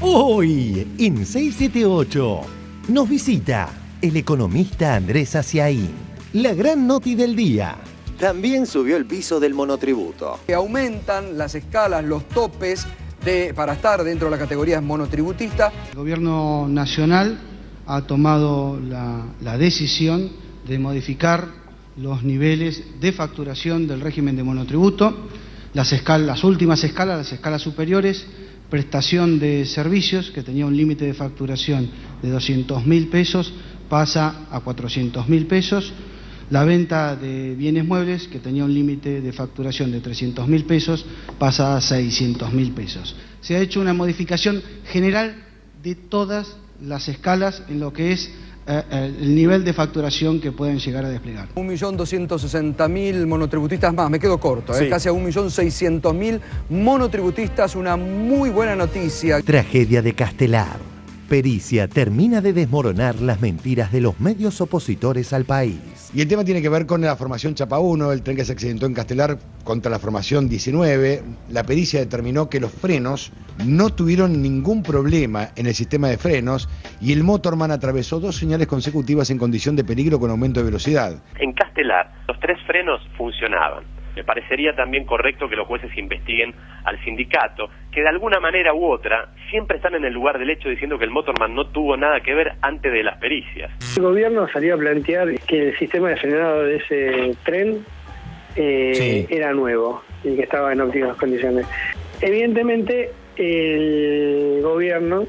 Hoy, en 678, nos visita el economista Andrés Aciaín. La gran noti del día. También subió el piso del monotributo. Que aumentan las escalas, los topes para estar dentro de la categoría monotributista. El gobierno nacional ha tomado la decisión de modificar los niveles de facturación del régimen de monotributo, las últimas escalas, las escalas superiores, prestación de servicios, que tenía un límite de facturación de 200.000 pesos, pasa a 400.000 pesos, la venta de bienes muebles, que tenía un límite de facturación de 300.000 pesos, pasa a 600.000 pesos. Se ha hecho una modificación general de todas las escalas en lo que es el nivel de facturación que pueden llegar a desplegar. 1.260.000 monotributistas más, me quedo corto, sí. Casi a 1.600.000 monotributistas, una muy buena noticia. Tragedia de Castelar. Pericia termina de desmoronar las mentiras de los medios opositores al país. Y el tema tiene que ver con la formación Chapa 1, el tren que se accidentó en Castelar contra la formación 19. La pericia determinó que los frenos no tuvieron ningún problema en el sistema de frenos y el motorman atravesó 2 señales consecutivas en condición de peligro con aumento de velocidad. En Castelar, los 3 frenos funcionaban. Me parecería también correcto que los jueces investiguen al sindicato, que de alguna manera u otra siempre están en el lugar del hecho diciendo que el motorman no tuvo nada que ver antes de las pericias. El gobierno salió a plantear que el sistema de frenado de ese tren era nuevo y que estaba en óptimas condiciones. Evidentemente el gobierno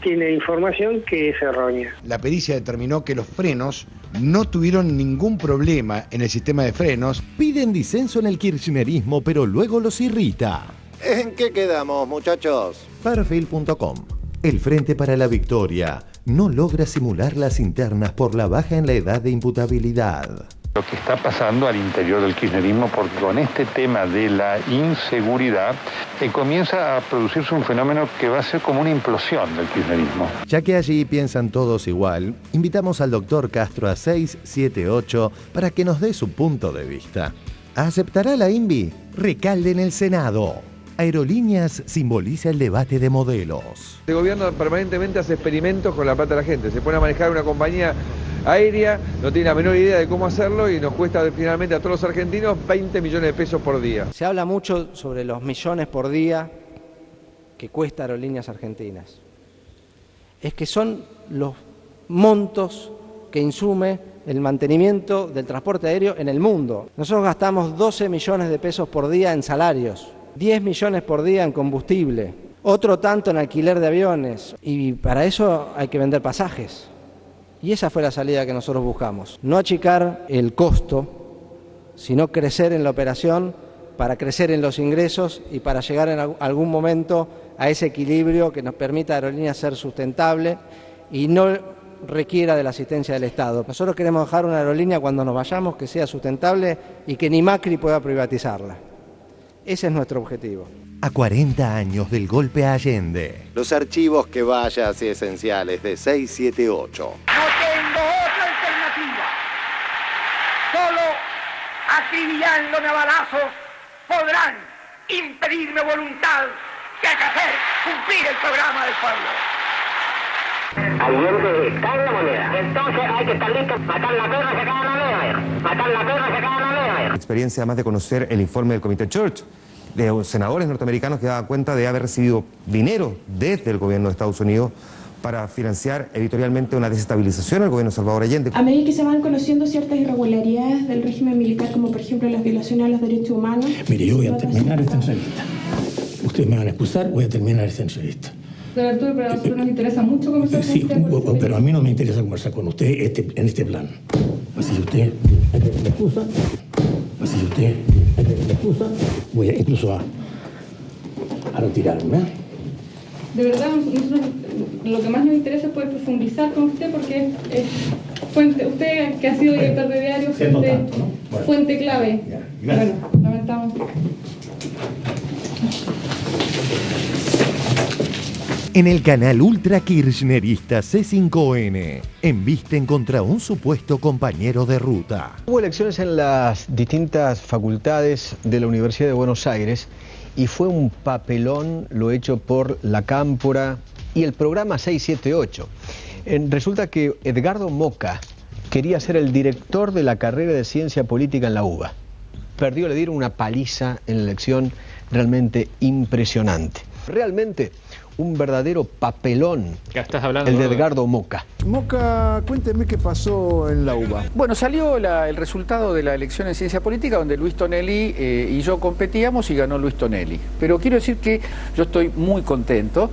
tiene información que es errónea. La pericia determinó que los frenos no tuvieron ningún problema en el sistema de frenos. Piden disenso en el kirchnerismo, pero luego los irrita. ¿En qué quedamos, muchachos? Perfil.com. El Frente para la Victoria no logra simular las internas por la baja en la edad de imputabilidad. Lo que está pasando al interior del kirchnerismo, porque con este tema de la inseguridad comienza a producirse un fenómeno que va a ser como una implosión del kirchnerismo. Ya que allí piensan todos igual, invitamos al doctor Castro a 678 para que nos dé su punto de vista. ¿Aceptará la INVI? Recalde en el Senado. Aerolíneas simboliza el debate de modelos. El gobierno permanentemente hace experimentos con la plata de la gente. Se pone a manejar una compañía aérea, no tiene la menor idea de cómo hacerlo y nos cuesta finalmente a todos los argentinos 20 millones de pesos por día. Se habla mucho sobre los millones por día que cuesta Aerolíneas Argentinas. Es que son los montos que insume el mantenimiento del transporte aéreo en el mundo. Nosotros gastamos 12 millones de pesos por día en salarios, 10 millones por día en combustible, otro tanto en alquiler de aviones, y para eso hay que vender pasajes. Y esa fue la salida que nosotros buscamos. No achicar el costo, sino crecer en la operación para crecer en los ingresos y para llegar en algún momento a ese equilibrio que nos permita a Aerolíneas ser sustentable y no requiera de la asistencia del Estado. Nosotros queremos dejar una aerolínea cuando nos vayamos que sea sustentable y que ni Macri pueda privatizarla. Ese es nuestro objetivo. A 40 años del golpe a Allende. Los archivos que vayas y esenciales de 678. No tengo otra alternativa. Solo acribillándome a balazos podrán impedirme voluntad de hacer cumplir el programa del pueblo. Allende está en la moneda. Entonces hay que estar listos. Matar la perra, sacar la moneda. Matar la perra, sacar la moneda. Experiencia además de conocer el informe del Comité Church, de senadores norteamericanos que daban cuenta de haber recibido dinero desde el gobierno de Estados Unidos para financiar editorialmente una desestabilización del gobierno de Salvador Allende. A medida que se van conociendo ciertas irregularidades del régimen militar, como por ejemplo las violaciones a los derechos humanos... Mire, yo voy a terminar esta entrevista. Ustedes me van a expulsar, voy a terminar esta entrevista. Don Arturo, pero a nosotros nos interesa mucho conversar con usted. Pero a mí no me interesa conversar con usted en este plan. Así que usted me excusa, voy incluso a retirarme. De verdad, nosotros lo que más nos interesa es poder profundizar con usted, porque es fuente, usted que ha sido director de diario, fuente clave. Bueno, lamentamos. En el canal ultra kirchnerista C5N, embisten contra un supuesto compañero de ruta. Hubo elecciones en las distintas facultades de la Universidad de Buenos Aires y fue un papelón lo hecho por la Cámpora y el programa 678. Resulta que Edgardo Moca quería ser el director de la carrera de ciencia política en la UBA. Perdió, le dieron una paliza en la elección realmente impresionante. Realmente un verdadero papelón, el de Edgardo Moca. Moca, cuénteme qué pasó en la UBA. Bueno, salió el resultado de la elección en ciencia política donde Luis Tonelli y yo competíamos y ganó Luis Tonelli. Pero quiero decir que yo estoy muy contento.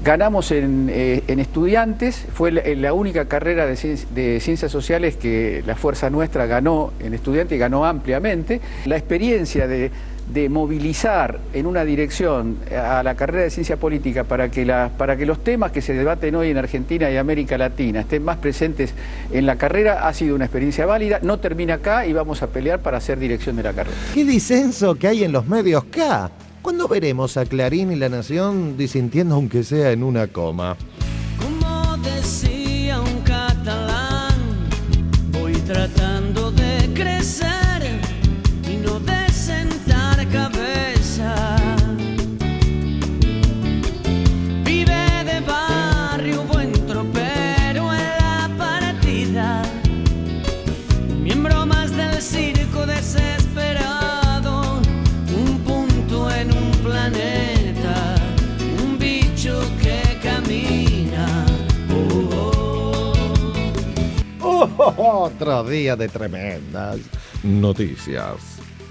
Ganamos en estudiantes, fue la única carrera de ciencias sociales que la Fuerza Nuestra ganó en estudiantes y ganó ampliamente. La experiencia de movilizar en una dirección a la carrera de ciencia política para que los temas que se debaten hoy en Argentina y América Latina estén más presentes en la carrera ha sido una experiencia válida. No termina acá y vamos a pelear para hacer dirección de la carrera. ¿Qué disenso que hay en los medios acá? ¿Cuándo veremos a Clarín y La Nación disintiendo aunque sea en una coma? Como decía un catalán, voy tratando de crecer y no de sentar cabeza. Vive de barrio, buen tropero en la partida, miembro más del circo desesperado, un punto en un planeta, un bicho que camina. Otro día de tremendas noticias.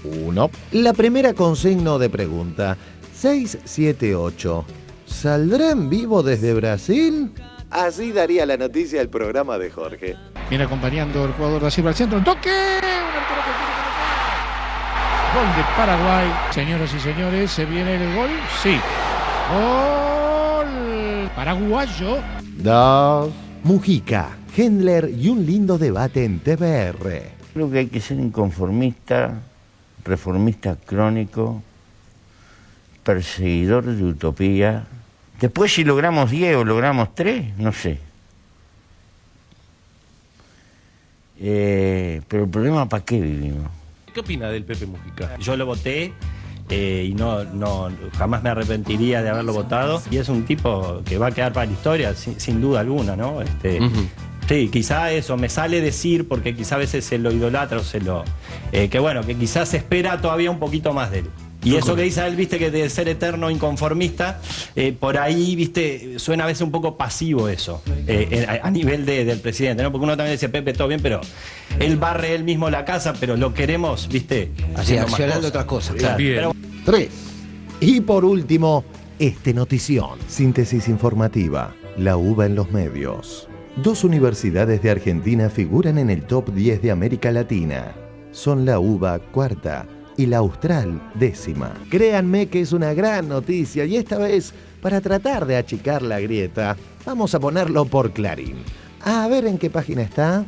1. La primera con signo de pregunta. 678. ¿Saldrá en vivo desde Brasil? Así daría la noticia el programa de Jorge. Viene acompañando el jugador da Silva al centro. ¡Un toque! Gol de Paraguay. Señoras y señores, ¿se viene el gol? Sí. Gol paraguayo. 2. Mujica, Hendler y un lindo debate en TVR. Creo que hay que ser inconformista, reformista crónico, perseguidor de utopía. Después si logramos 10 o logramos 3, no sé. Pero el problema, ¿para qué vivimos? ¿Qué opina del Pepe Mujica? Yo lo voté y no jamás me arrepentiría de haberlo votado. Y es un tipo que va a quedar para la historia, sin duda alguna, ¿no? Sí, quizá eso, me sale decir, porque quizá a veces se lo idolatra o se lo... que bueno, que quizás se espera todavía un poquito más de él. Y eso que dice él, viste, que de ser eterno inconformista, por ahí, viste, suena a veces un poco pasivo eso, a nivel del presidente, ¿no? Porque uno también dice, Pepe, todo bien, pero él barre él mismo la casa, pero lo queremos, viste, haciendo accionando otras cosas. Claro. Pero... 3. Y por último, notición. Síntesis informativa. La UBA en los medios. 2 universidades de Argentina figuran en el top 10 de América Latina. Son la UBA 4ª y la Austral 10ª. Créanme que es una gran noticia y esta vez, para tratar de achicar la grieta, vamos a ponerlo por Clarín. A ver en qué página está.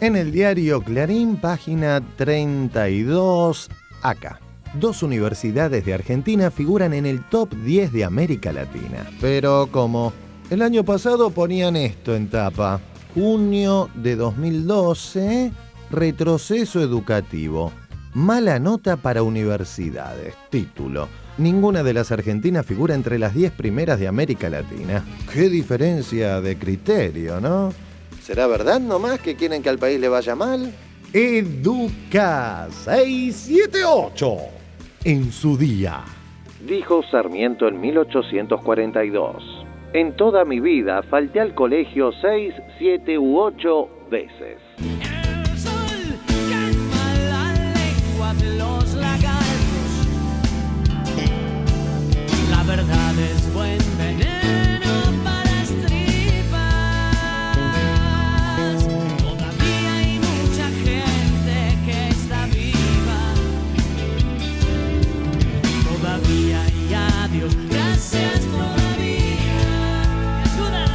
En el diario Clarín, página 32, acá. 2 universidades de Argentina figuran en el top 10 de América Latina. Pero ¿cómo? El año pasado ponían esto en tapa. Junio de 2012, retroceso educativo. Mala nota para universidades. Título. Ninguna de las argentinas figura entre las 10 primeras de América Latina. Qué diferencia de criterio, ¿no? ¿Será verdad nomás que quieren que al país le vaya mal? Educa 678. En su día. Dijo Sarmiento en 1842. En toda mi vida falté al colegio 6, 7 u 8 veces. De los lagartos, la verdad es buen veneno para estripas. Todavía hay mucha gente que está viva. Todavía hay adiós, gracias todavía. Ayuda,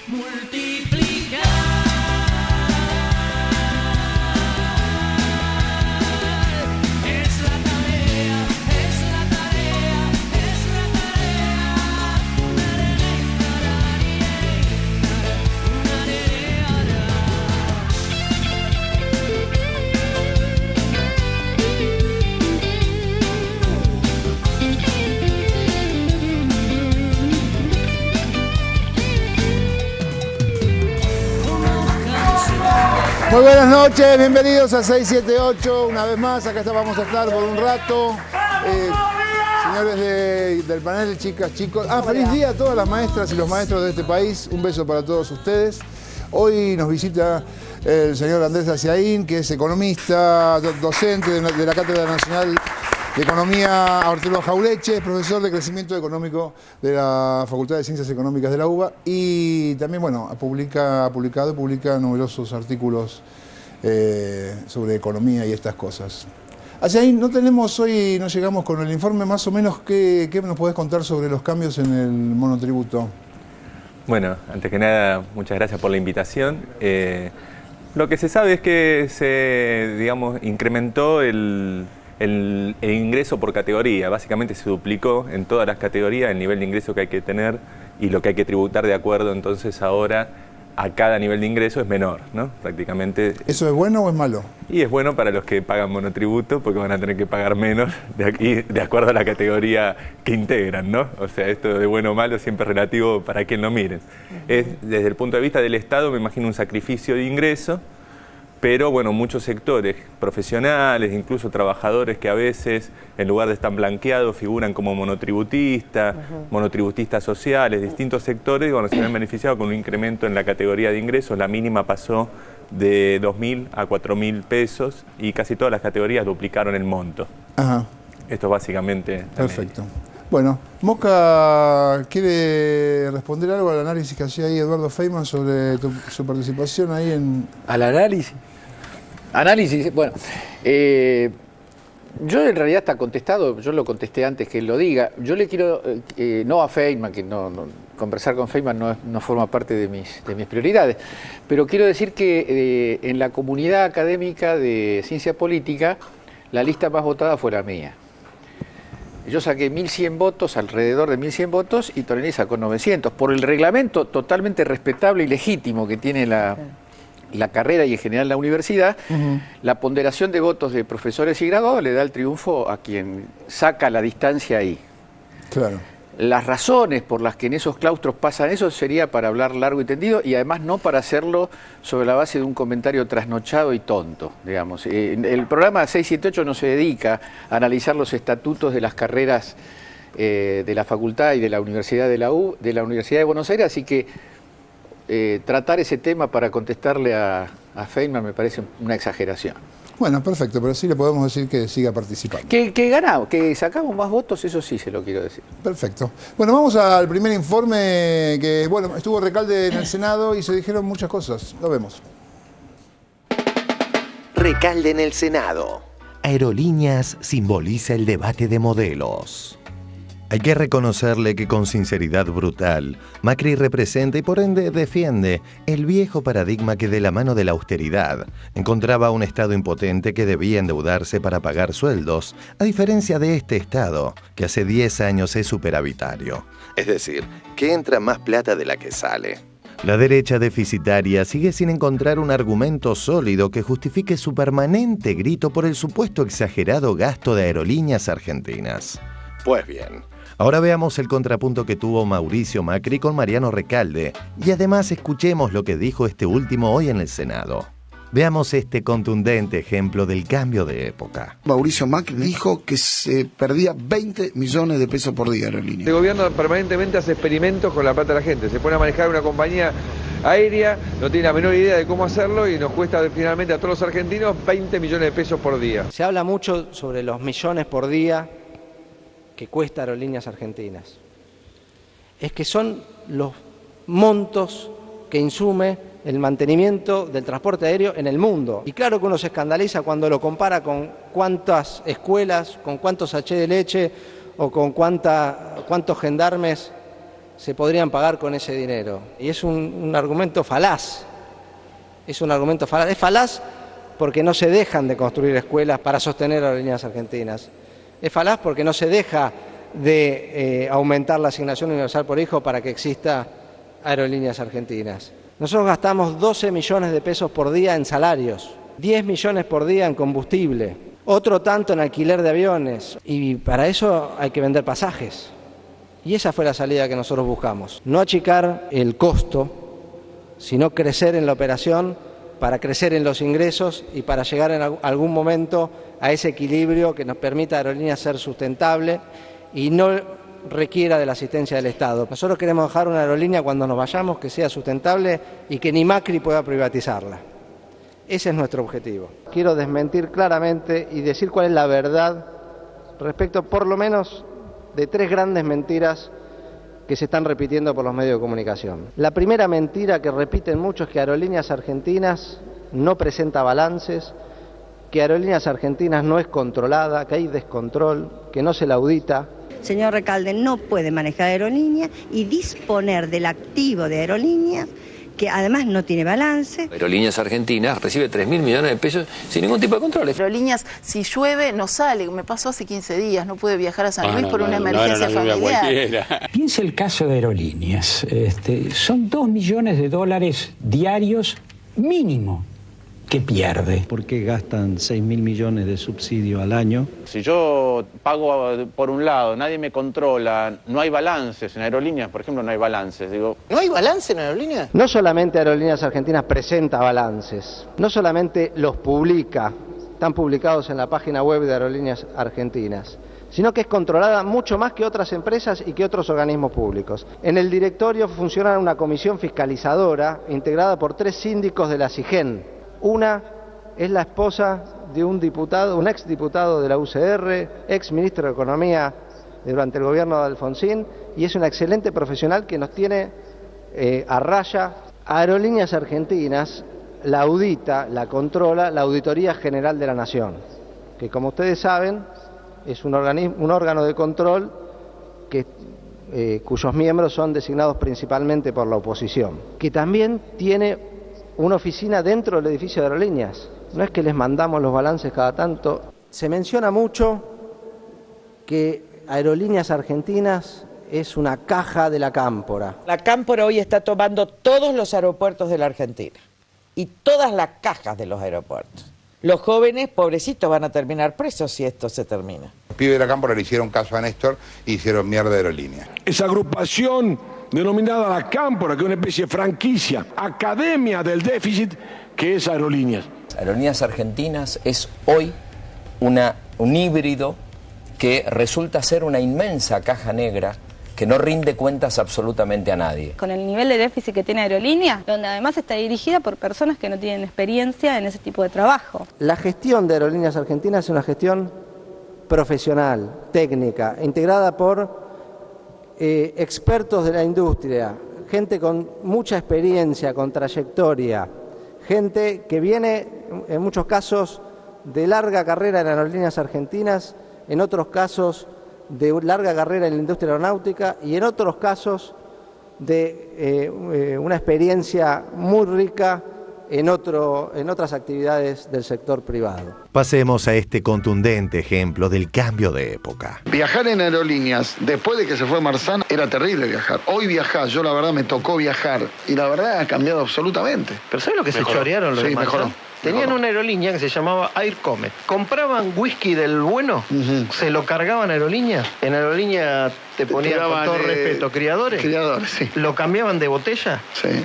multiplicar. Muy buenas noches, bienvenidos a 678, una vez más, acá vamos a estar por un rato. Señores del panel, chicas, chicos. Feliz día a todas las maestras y los maestros de este país, un beso para todos ustedes. Hoy nos visita el señor Andrés Aciaín, que es economista, docente de la Cátedra Nacional de Economía Arturo Jaureche, profesor de Crecimiento Económico de la Facultad de Ciencias Económicas de la UBA y también, bueno, publica numerosos artículos sobre economía y estas cosas. Aciaín, no llegamos con el informe, más o menos, ¿qué nos podés contar sobre los cambios en el monotributo? Bueno, antes que nada, muchas gracias por la invitación. Lo que se sabe es que se, incrementó el ingreso por categoría. Básicamente se duplicó en todas las categorías el nivel de ingreso que hay que tener y lo que hay que tributar de acuerdo. Entonces ahora a cada nivel de ingreso es menor, ¿no? Prácticamente. ¿Eso es bueno o es malo? Y es bueno para los que pagan monotributo porque van a tener que pagar menos de acuerdo a la categoría que integran, ¿no? O sea, esto de bueno o malo siempre es relativo para quien lo mire. Desde el punto de vista del Estado, me imagino un sacrificio de ingreso, pero bueno, muchos sectores profesionales, incluso trabajadores que a veces, en lugar de estar blanqueados, figuran como monotributistas, monotributistas sociales, distintos sectores, bueno, se ven beneficiados con un incremento en la categoría de ingresos. La mínima pasó de 2.000 a 4.000 pesos y casi todas las categorías duplicaron el monto. Esto básicamente. Perfecto. Bueno, Mosca quiere responder algo al análisis que hacía ahí Eduardo Feynman sobre su participación ahí en... ¿Al análisis? Análisis, bueno, yo en realidad está contestado, yo lo contesté antes que él lo diga. Yo le quiero, no a Feynman, que conversar con Feynman no forma parte de mis prioridades, pero quiero decir que en la comunidad académica de ciencia política, la lista más votada fue la mía. Yo saqué 1.100 votos, alrededor de 1.100 votos, y Tonelli sacó 900. Por el reglamento totalmente respetable y legítimo que tiene la carrera y en general la universidad, la ponderación de votos de profesores y graduados le da el triunfo a quien saca la distancia ahí. Claro. Las razones por las que en esos claustros pasan eso sería para hablar largo y tendido y además no para hacerlo sobre la base de un comentario trasnochado y tonto, digamos. El programa 678 no se dedica a analizar los estatutos de las carreras de la facultad y de la Universidad de la Universidad de Buenos Aires, así que tratar ese tema para contestarle a Feynman me parece una exageración. Bueno, perfecto, pero sí le podemos decir que siga participando. Que ganamos, que sacamos más votos, eso sí se lo quiero decir. Perfecto. Bueno, vamos al primer informe que, bueno, estuvo Recalde en el Senado y se dijeron muchas cosas. Lo vemos. Recalde en el Senado. Aerolíneas simboliza el debate de modelos. Hay que reconocerle que con sinceridad brutal, Macri representa y por ende defiende el viejo paradigma que de la mano de la austeridad encontraba un Estado impotente que debía endeudarse para pagar sueldos, a diferencia de este Estado, que hace 10 años es superavitario. Es decir, que entra más plata de la que sale. La derecha deficitaria sigue sin encontrar un argumento sólido que justifique su permanente grito por el supuesto exagerado gasto de aerolíneas argentinas. Pues bien, ahora veamos el contrapunto que tuvo Mauricio Macri con Mariano Recalde y además escuchemos lo que dijo este último hoy en el Senado. Veamos este contundente ejemplo del cambio de época. Mauricio Macri dijo que se perdía 20 millones de pesos por día aerolínea. El gobierno permanentemente hace experimentos con la plata de la gente. Se pone a manejar una compañía aérea, no tiene la menor idea de cómo hacerlo y nos cuesta finalmente a todos los argentinos 20 millones de pesos por día. Se habla mucho sobre los millones por día que cuesta Aerolíneas Argentinas. Es que son los montos que insume el mantenimiento del transporte aéreo en el mundo. Y claro que uno se escandaliza cuando lo compara con cuántas escuelas, con cuántos sachés de leche o con cuántos gendarmes se podrían pagar con ese dinero. Y es un argumento falaz. Es un argumento falaz. Es falaz porque no se dejan de construir escuelas para sostener Aerolíneas Argentinas. Es falaz porque no se deja de aumentar la asignación universal por hijo para que exista Aerolíneas Argentinas. Nosotros gastamos 12 millones de pesos por día en salarios, 10 millones por día en combustible, otro tanto en alquiler de aviones y para eso hay que vender pasajes. Y esa fue la salida que nosotros buscamos. No achicar el costo, sino crecer en la operación para crecer en los ingresos y para llegar en algún momento a ese equilibrio que nos permita a Aerolíneas ser sustentable y no requiera de la asistencia del Estado. Nosotros queremos dejar una aerolínea cuando nos vayamos que sea sustentable y que ni Macri pueda privatizarla. Ese es nuestro objetivo. Quiero desmentir claramente y decir cuál es la verdad respecto por lo menos de 3 grandes mentiras que se están repitiendo por los medios de comunicación. La primera mentira que repiten mucho es que Aerolíneas Argentinas no presenta balances, que Aerolíneas Argentinas no es controlada, que hay descontrol, que no se la audita. Señor Recalde no puede manejar aerolíneas y disponer del activo de Aerolíneas, que además no tiene balance. Aerolíneas Argentinas recibe 3.000 millones de pesos sin ningún tipo de controles. Aerolíneas, si llueve, no sale. Me pasó hace 15 días, no pude viajar a San Luis por una emergencia familiar. Piensa el caso de Aerolíneas. Son $2 millones diarios mínimo que pierde. ¿Por qué gastan 6.000 millones de subsidio al año? Si yo pago por un lado, nadie me controla, no hay balances en Aerolíneas, por ejemplo, no hay balances. Digo, ¿no hay balance en Aerolíneas? No solamente Aerolíneas Argentinas presenta balances, no solamente los publica, están publicados en la página web de Aerolíneas Argentinas, sino que es controlada mucho más que otras empresas y que otros organismos públicos. En el directorio funciona una comisión fiscalizadora integrada por 3 síndicos de la SIGEN. Una es la esposa de un diputado, un exdiputado de la UCR, ex ministro de Economía durante el gobierno de Alfonsín, y es una excelente profesional que nos tiene a raya. Aerolíneas Argentinas la audita, la controla la Auditoría General de la Nación, que como ustedes saben es un órgano de control cuyos miembros son designados principalmente por la oposición, que también tiene una oficina dentro del edificio de Aerolíneas. No es que les mandamos los balances cada tanto. Se menciona mucho que Aerolíneas Argentinas es una caja de la Cámpora. La Cámpora hoy está tomando todos los aeropuertos de la Argentina y todas las cajas de los aeropuertos. Los jóvenes, pobrecitos, van a terminar presos si esto se termina. Los pibes de la Cámpora le hicieron caso a Néstor y hicieron mierda de Aerolíneas. Esa agrupación denominada la Cámpora, que es una especie de franquicia, academia del déficit, que es Aerolíneas. Aerolíneas Argentinas es hoy un híbrido que resulta ser una inmensa caja negra que no rinde cuentas absolutamente a nadie. Con el nivel de déficit que tiene Aerolíneas, donde además está dirigida por personas que no tienen experiencia en ese tipo de trabajo. La gestión de Aerolíneas Argentinas es una gestión profesional, técnica, integrada por expertos de la industria, gente con mucha experiencia, con trayectoria, gente que viene en muchos casos de larga carrera en Aerolíneas Argentinas, en otros casos de larga carrera en la industria aeronáutica y en otros casos de una experiencia muy rica en otras actividades del sector privado. Pasemos a este contundente ejemplo del cambio de época. Viajar en Aerolíneas, después de que se fue Marzán, era terrible viajar. Hoy viajar, yo la verdad me tocó viajar y la verdad ha cambiado absolutamente. Pero ¿sabes lo que se chorearon los de Marzán? Mejoró. Tenían una aerolínea que se llamaba Air Comet. Compraban whisky del bueno, se lo cargaban a Aerolíneas. En Aerolínea te ponían, con todo respeto, criadores. Criadores, sí. Lo cambiaban de botella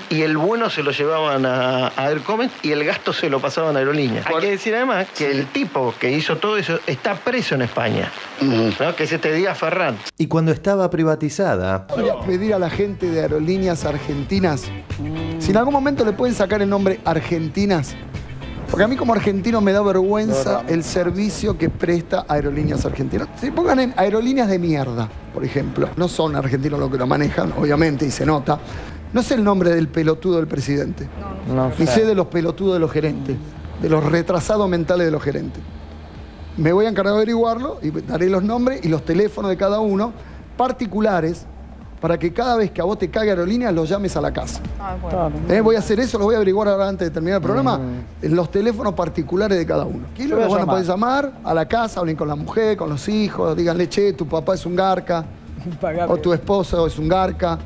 y el bueno se lo llevaban a Air Comet y el gasto se lo pasaban a Aerolíneas. Hay que decir además que el tipo que hizo todo eso está preso en España, ¿no? Que es este Díaz Ferrán. Y cuando estaba privatizada... Voy a pedir a la gente de Aerolíneas Argentinas, si en algún momento le pueden sacar el nombre Argentinas, porque a mí como argentino me da vergüenza el servicio que presta Aerolíneas Argentinas. Si pongan en Aerolíneas de mierda, por ejemplo. No son argentinos los que lo manejan, obviamente, y se nota. No sé el nombre del pelotudo del presidente. Ni sé de los pelotudos de los gerentes, de los retrasados mentales de los gerentes. Me voy a encargar de averiguarlo y daré los nombres y los teléfonos de cada uno, particulares, para que cada vez que a vos te cague Aerolíneas los llames a la casa. Voy a hacer eso, lo voy a averiguar ahora antes de terminar el programa, en los teléfonos particulares de cada uno. ¿Quién lo van a poder llamar? A la casa, hablen con la mujer, con los hijos, díganle, che, tu papá es un garca, o tu esposo es un garca,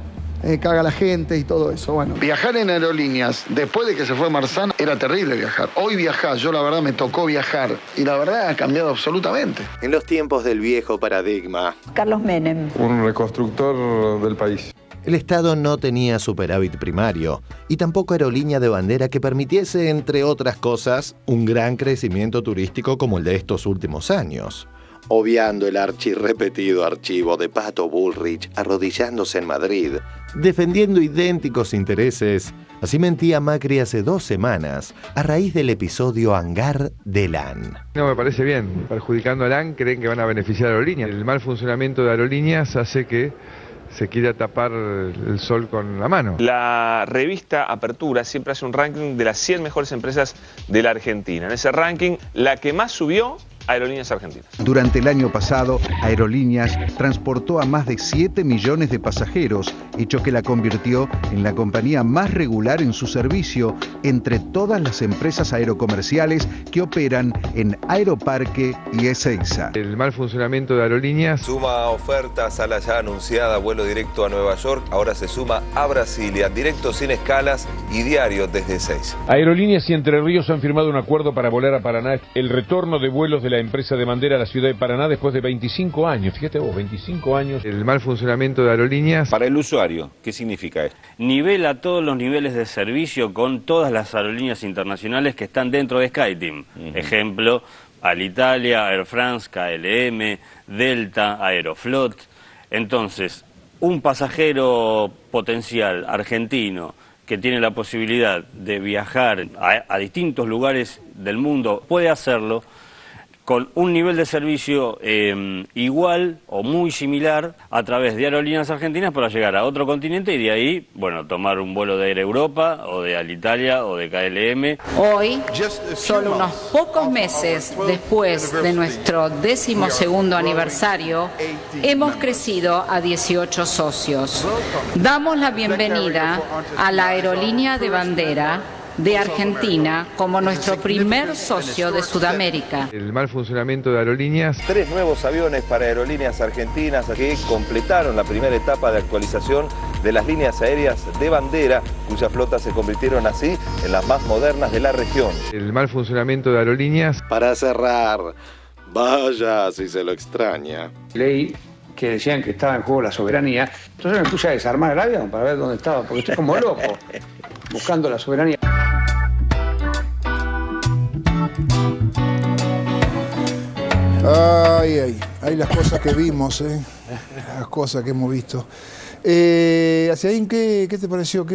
caga a la gente y todo eso. Bueno. Viajar en Aerolíneas, después de que se fue Marzán, era terrible viajar. Hoy viajar, yo la verdad me tocó viajar y la verdad ha cambiado absolutamente. En los tiempos del viejo paradigma. Carlos Menem. Un reconstructor del país. El Estado no tenía superávit primario y tampoco aerolínea de bandera que permitiese, entre otras cosas, un gran crecimiento turístico como el de estos últimos años. Obviando el archirrepetido archivo de Pato Bullrich arrodillándose en Madrid, defendiendo idénticos intereses, así mentía Macri hace 2 semanas a raíz del episodio Hangar de LAN. No me parece bien. Perjudicando a LAN creen que van a beneficiar a aerolíneas. El mal funcionamiento de aerolíneas hace que se quiera tapar el sol con la mano. La revista Apertura siempre hace un ranking de las 100 mejores empresas de la Argentina. En ese ranking, la que más subió, Aerolíneas Argentinas. Durante el año pasado, Aerolíneas transportó a más de 7 millones de pasajeros, hecho que la convirtió en la compañía más regular en su servicio entre todas las empresas aerocomerciales que operan en Aeroparque y Ezeiza. El mal funcionamiento de aerolíneas suma ofertas a la ya anunciada vuelo directo a Nueva York, ahora se suma a Brasilia, directo sin escalas y diario desde Ezeiza. Aerolíneas y Entre Ríos han firmado un acuerdo para volar a Paraná. El retorno de vuelos de la empresa de bandera a la ciudad de Paraná después de 25 años. Fíjate vos, 25 años. El mal funcionamiento de aerolíneas. Para el usuario, ¿qué significa esto? Nivela todos los niveles de servicio con todas las aerolíneas internacionales que están dentro de SkyTeam. Ejemplo, Alitalia, Air France, KLM, Delta, Aeroflot. Entonces, un pasajero potencial argentino que tiene la posibilidad de viajar a distintos lugares del mundo puede hacerlo con un nivel de servicio igual o muy similar a través de Aerolíneas Argentinas para llegar a otro continente y de ahí, bueno, tomar un vuelo de Air Europa o de Alitalia o de KLM. Hoy, solo unos pocos meses después de nuestro 12º aniversario, hemos crecido a 18 socios. Damos la bienvenida a la aerolínea de bandera de Argentina como nuestro primer socio de Sudamérica. El mal funcionamiento de aerolíneas. 3 nuevos aviones para Aerolíneas Argentinas que completaron la primera etapa de actualización de las líneas aéreas de bandera, cuya flota se convirtieron así en las más modernas de la región. El mal funcionamiento de aerolíneas. Para cerrar, vaya si se lo extraña. Leí que decían que estaba en juego la soberanía, entonces me puse a desarmar el avión para ver dónde estaba, porque estoy como loco, buscando la soberanía. Ay, las cosas que vimos, las cosas que hemos visto. Asiaín, ¿qué te pareció?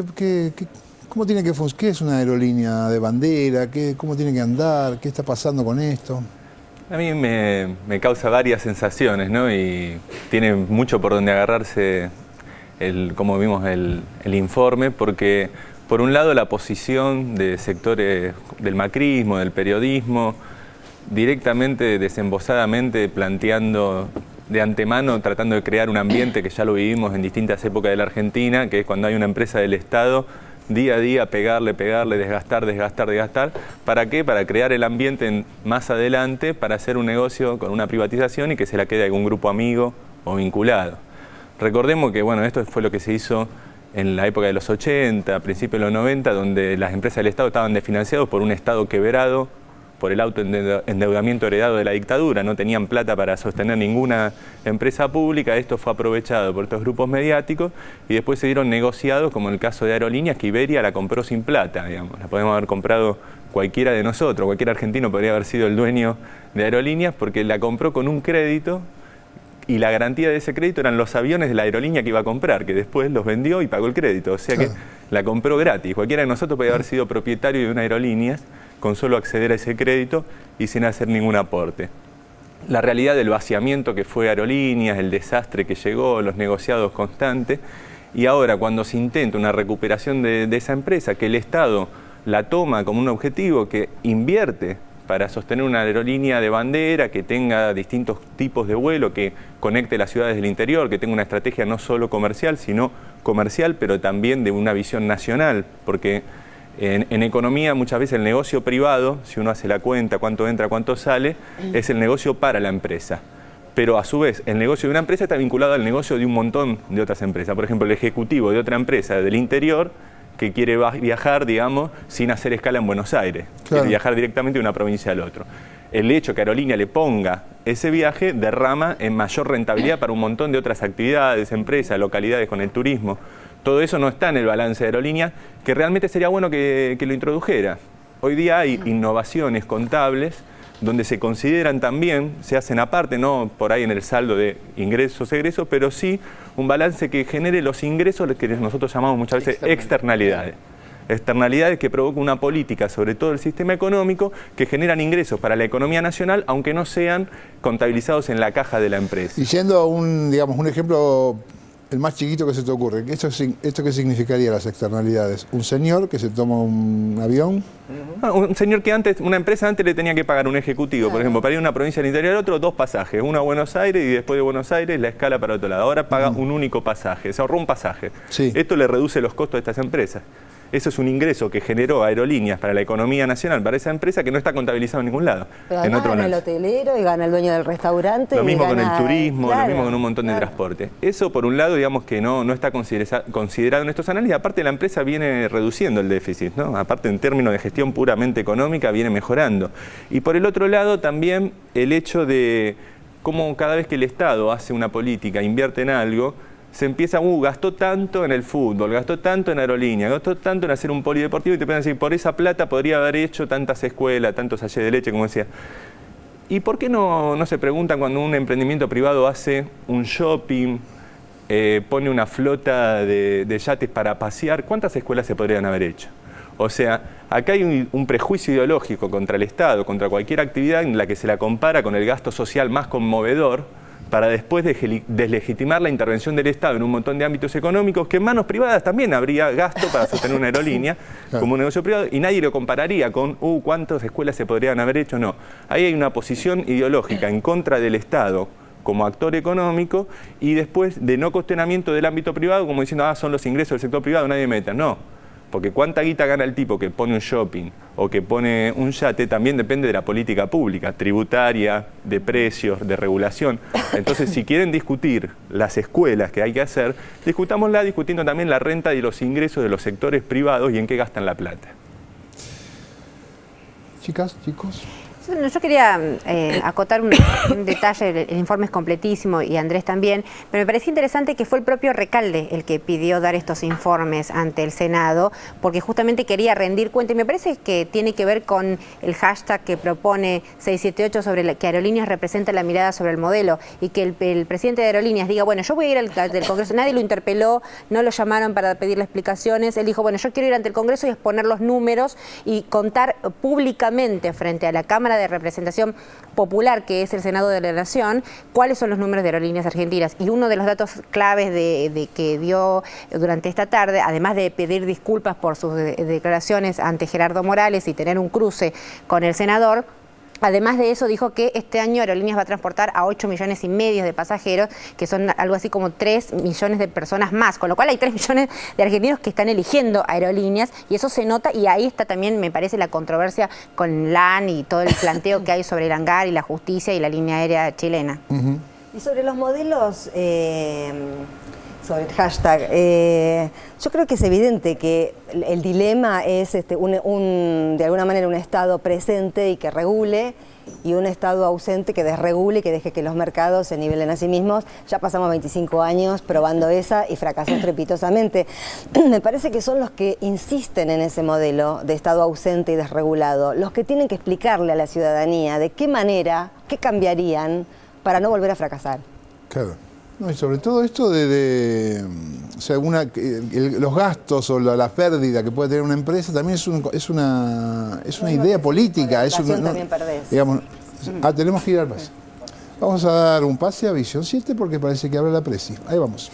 ¿Cómo tiene que funcionar? ¿Qué es una aerolínea de bandera? ¿Cómo tiene que andar? ¿Qué está pasando con esto? A mí me causa varias sensaciones, ¿no? Y tiene mucho por donde agarrarse, como vimos el informe, porque por un lado la posición de sectores del macrismo, del periodismo, directamente, desembosadamente planteando de antemano, tratando de crear un ambiente que ya lo vivimos en distintas épocas de la Argentina, que es cuando hay una empresa del Estado, día a día pegarle, desgastar. ¿Para qué? Para crear el ambiente más adelante para hacer un negocio con una privatización y que se la quede algún grupo amigo o vinculado. Recordemos que, bueno, esto fue lo que se hizo en la época de los 80, a principios de los 90, donde las empresas del Estado estaban desfinanciadas por un Estado quebrado, por el autoendeudamiento heredado de la dictadura, no tenían plata para sostener ninguna empresa pública. Esto fue aprovechado por estos grupos mediáticos y después se dieron negociados, como en el caso de Aerolíneas, que Iberia la compró sin plata, digamos. La podemos haber comprado cualquiera de nosotros, cualquier argentino podría haber sido el dueño de Aerolíneas porque la compró con un crédito y la garantía de ese crédito eran los aviones de la aerolínea que iba a comprar, que después los vendió y pagó el crédito. O sea que la compró gratis. Cualquiera de nosotros podría haber sido propietario de una Aerolíneas con solo acceder a ese crédito y sin hacer ningún aporte. La realidad del vaciamiento que fue Aerolíneas, el desastre que llegó, los negociados constantes, y ahora cuando se intenta una recuperación de esa empresa, que el Estado la toma como un objetivo, que invierte para sostener una aerolínea de bandera, que tenga distintos tipos de vuelo, que conecte las ciudades del interior, que tenga una estrategia no solo comercial, sino comercial, pero también de una visión nacional, porque en economía muchas veces el negocio privado, si uno hace la cuenta, cuánto entra, cuánto sale, es el negocio para la empresa. Pero a su vez, el negocio de una empresa está vinculado al negocio de un montón de otras empresas. Por ejemplo, el ejecutivo de otra empresa del interior que quiere viajar, digamos, sin hacer escala en Buenos Aires. Claro. Quiere viajar directamente de una provincia al otro. el hecho que Aerolínea le ponga ese viaje derrama en mayor rentabilidad para un montón de otras actividades, empresas, localidades con el turismo. Todo eso no está en el balance de Aerolínea, que realmente sería bueno que lo introdujera. Hoy día hay innovaciones contables donde se consideran también, se hacen aparte, no por ahí en el saldo de ingresos, egresos, pero sí un balance que genere los ingresos, que nosotros llamamos muchas veces externalidades. Externalidades que provocan una política sobre todo el sistema económico que generan ingresos para la economía nacional, aunque no sean contabilizados en la caja de la empresa. Y yendo a un ejemplo, el más chiquito que se te ocurre, ¿esto qué significaría las externalidades? ¿Un señor que se toma un avión? Un señor que una empresa antes le tenía que pagar un ejecutivo, por ejemplo, para ir de una provincia al interior al otro, 2 pasajes, uno a Buenos Aires y después de Buenos Aires la escala para otro lado. Ahora paga un único pasaje, se ahorró un pasaje. Sí. Esto le reduce los costos de estas empresas. Eso es un ingreso que generó Aerolíneas para la economía nacional, para esa empresa que no está contabilizado en ningún lado. Pero además gana el hotelero y gana el dueño del restaurante. Lo mismo y con gana, el turismo, claro, lo mismo con un montón de transporte. Eso por un lado, digamos que no está considerado en estos análisis. Aparte la empresa viene reduciendo el déficit, ¿no? Aparte en términos de gestión puramente económica viene mejorando. Y por el otro lado también el hecho de cómo cada vez que el Estado hace una política, invierte en algo, se empieza, gastó tanto en el fútbol, gastó tanto en Aerolínea, gastó tanto en hacer un polideportivo y te pueden decir, por esa plata podría haber hecho tantas escuelas, tantos sachets de leche, como decía. ¿Y por qué no se preguntan cuando un emprendimiento privado hace un shopping, pone una flota de yates para pasear, cuántas escuelas se podrían haber hecho? O sea, acá hay un prejuicio ideológico contra el Estado, contra cualquier actividad en la que se la compara con el gasto social más conmovedor, para después deslegitimar la intervención del Estado en un montón de ámbitos económicos, que en manos privadas también habría gasto para sostener una aerolínea como un negocio privado, y nadie lo compararía con cuántas escuelas se podrían haber hecho. No, ahí hay una posición ideológica en contra del Estado como actor económico y después de no cuestionamiento del ámbito privado, como diciendo, son los ingresos del sector privado, nadie meta. No. Porque cuánta guita gana el tipo que pone un shopping o que pone un yate también depende de la política pública, tributaria, de precios, de regulación. Entonces, si quieren discutir las escuelas que hay que hacer, discutámosla discutiendo también la renta y los ingresos de los sectores privados y en qué gastan la plata. Chicas, chicos. Yo quería acotar un detalle, el informe es completísimo y Andrés también, pero me parecía interesante que fue el propio Recalde el que pidió dar estos informes ante el Senado, porque justamente quería rendir cuenta, y me parece que tiene que ver con el hashtag que propone 678 sobre que Aerolíneas representa la mirada sobre el modelo, y que el presidente de Aerolíneas diga, bueno, yo voy a ir al Congreso, nadie lo interpeló, no lo llamaron para pedirle explicaciones, él dijo, bueno, yo quiero ir ante el Congreso y exponer los números y contar públicamente frente a la Cámara de Representación Popular, que es el Senado de la Nación, cuáles son los números de Aerolíneas Argentinas. Y uno de los datos claves de que dio durante esta tarde, además de pedir disculpas por sus declaraciones ante Gerardo Morales y tener un cruce con el senador, además de eso, dijo que este año Aerolíneas va a transportar a 8,5 millones de pasajeros, que son algo así como 3 millones de personas más, con lo cual hay 3 millones de argentinos que están eligiendo Aerolíneas, y eso se nota, y ahí está también, me parece, la controversia con LAN y todo el planteo que hay sobre el hangar y la justicia y la línea aérea chilena. Y sobre los modelos, sobre el hashtag, yo creo que es evidente que el dilema es de alguna manera un Estado presente y que regule, y un Estado ausente que desregule y que deje que los mercados se nivelen a sí mismos. Ya pasamos 25 años probando esa y fracasó estrepitosamente. Me parece que son los que insisten en ese modelo de Estado ausente y desregulado, los que tienen que explicarle a la ciudadanía de qué manera, qué cambiarían para no volver a fracasar. Claro. No, y sobre todo esto o sea, los gastos o la pérdida que puede tener una empresa también es una idea política. También perdés. Digamos, tenemos que ir al pase. Vamos a dar un pase a Visión 7 porque parece que habla la presi. Ahí vamos.